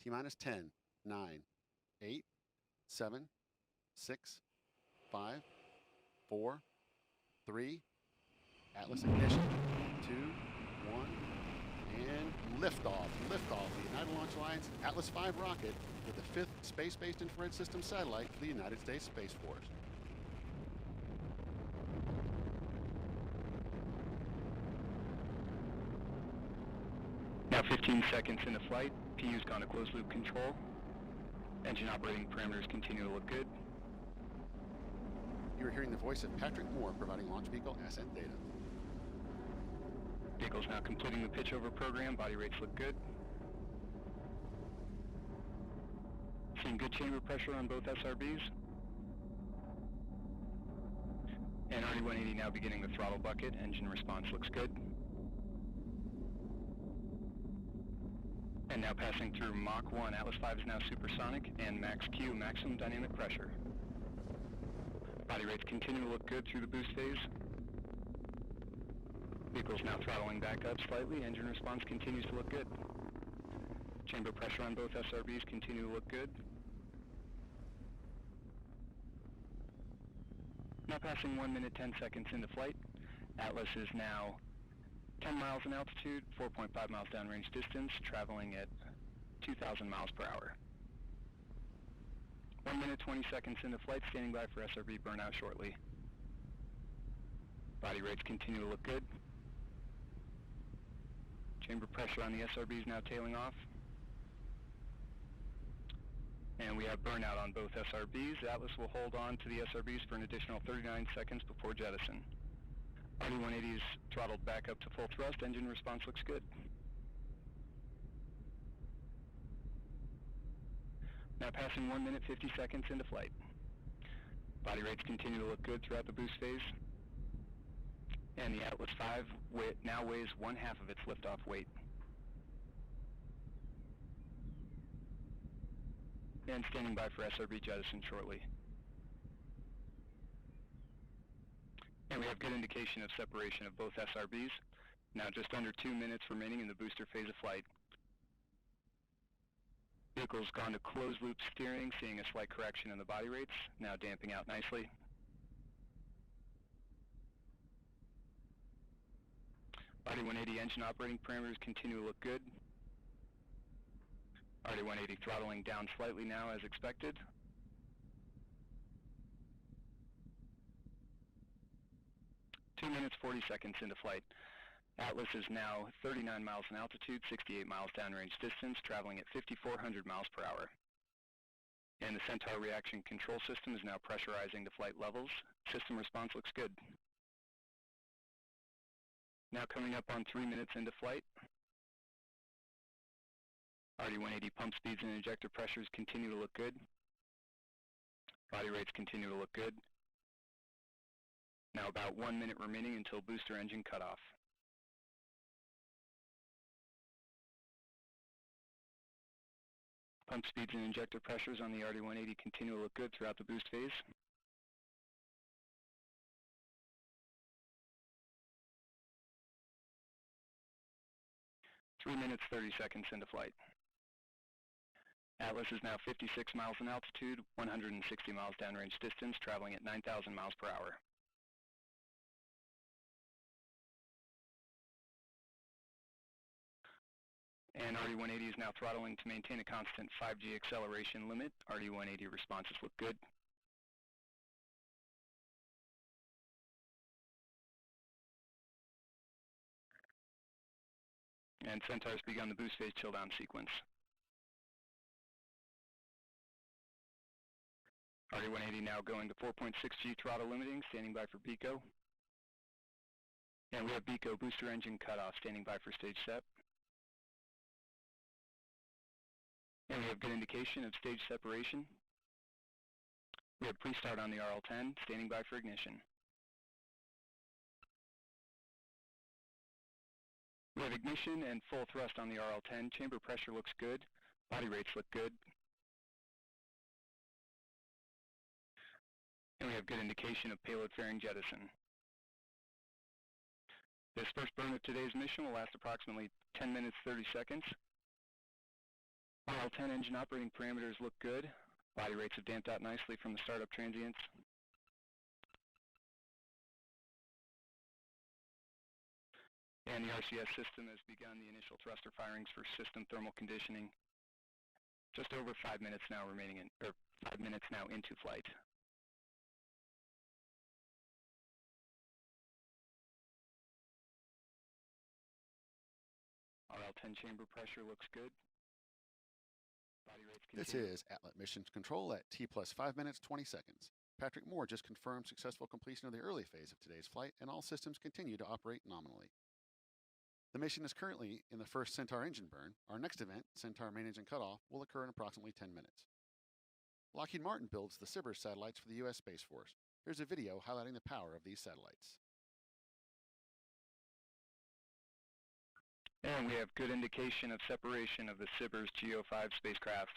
T-minus 10, 9, 8, 7, 6, 5, 4, 3, Atlas ignition, 2, 1, and liftoff. Liftoff, the United Launch Alliance Atlas V rocket with the 5th space-based infrared system satellite for the United States Space Force. Now 15 seconds into flight, PU's gone to closed loop control. Engine operating parameters continue to look good. You are hearing the voice of Patrick Moore providing launch vehicle ascent data. Vehicle's now completing the pitch over program, body rates look good. Seeing good chamber pressure on both SRBs. And RD-180 now beginning the throttle bucket, engine response looks good. And now passing through Mach 1, Atlas V is now supersonic, and max Q, maximum dynamic pressure. Body rates continue to look good through the boost phase. Vehicle's now throttling back up slightly, engine response continues to look good. Chamber pressure on both SRBs continue to look good. Now passing 1 minute 10 seconds into flight. Atlas is now 10 miles in altitude, 4.5 miles downrange distance, traveling at 2,000 miles per hour. 1 minute 20 seconds into flight, standing by for SRB burnout shortly. Body rates continue to look good. Chamber pressure on the SRB is now tailing off. And we have burnout on both SRBs. Atlas will hold on to the SRBs for an additional 39 seconds before jettison. RD-180 is throttled back up to full thrust. Engine response looks good. Now passing 1 minute 50 seconds into flight. Body rates continue to look good throughout the boost phase. And the Atlas V now weighs 1/2 of its liftoff weight. And standing by for SRB jettison shortly. And we have good indication of separation of both SRBs. Now just under 2 minutes remaining in the booster phase of flight. Vehicle's gone to closed loop steering, seeing a slight correction in the body rates, now damping out nicely. RD-180 engine operating parameters continue to look good. RD-180 throttling down slightly now as expected. Two minutes 40 seconds into flight. Atlas is now 39 miles in altitude, 68 miles downrange distance, traveling at 5,400 miles per hour. And the Centaur reaction control system is now pressurizing the flight levels. System response looks good. Now coming up on 3 minutes into flight. RD-180 pump speeds and injector pressures continue to look good. Body rates continue to look good. Now about 1 minute remaining until booster engine cutoff. Pump speeds and injector pressures on the RD-180 continue to look good throughout the boost phase. Three minutes 30 seconds into flight. Atlas is now 56 miles in altitude, 160 miles downrange distance, traveling at 9,000 miles per hour. And RD-180 is now throttling to maintain a constant 5G acceleration limit. RD-180 responses look good. And Centaur's begun the boost phase chill down sequence. RD-180 now going to 4.6G throttle limiting, standing by for BECO. And we have BECO booster engine cutoff, standing by for stage SEP. And we have good indication of stage separation. We have pre-start on the RL-10, standing by for ignition. We have ignition and full thrust on the RL-10. Chamber pressure looks good. Body rates look good. And we have good indication of payload fairing jettison. This first burn of today's mission will last approximately 10 minutes 30 seconds. L10 engine operating parameters look good. Body rates have damped out nicely from the startup transients. And the RCS system has begun the initial thruster firings for system thermal conditioning. Just over 5 minutes now remaining in, or 5 minutes now into flight. Our L10 chamber pressure looks good. Body rates This continue. is Atlet Missions Control at T plus 5 minutes, 20 seconds. Patrick Moore just confirmed successful completion of the early phase of today's flight, and all systems continue to operate nominally. The mission is currently in the first Centaur engine burn. Our next event, Centaur main engine cutoff, will occur in approximately 10 minutes. Lockheed Martin builds the SBIRS satellites for the U.S. Space Force. Here's a video highlighting the power of these satellites. And we have good indication of separation of the SBIRS GEO-5 spacecraft.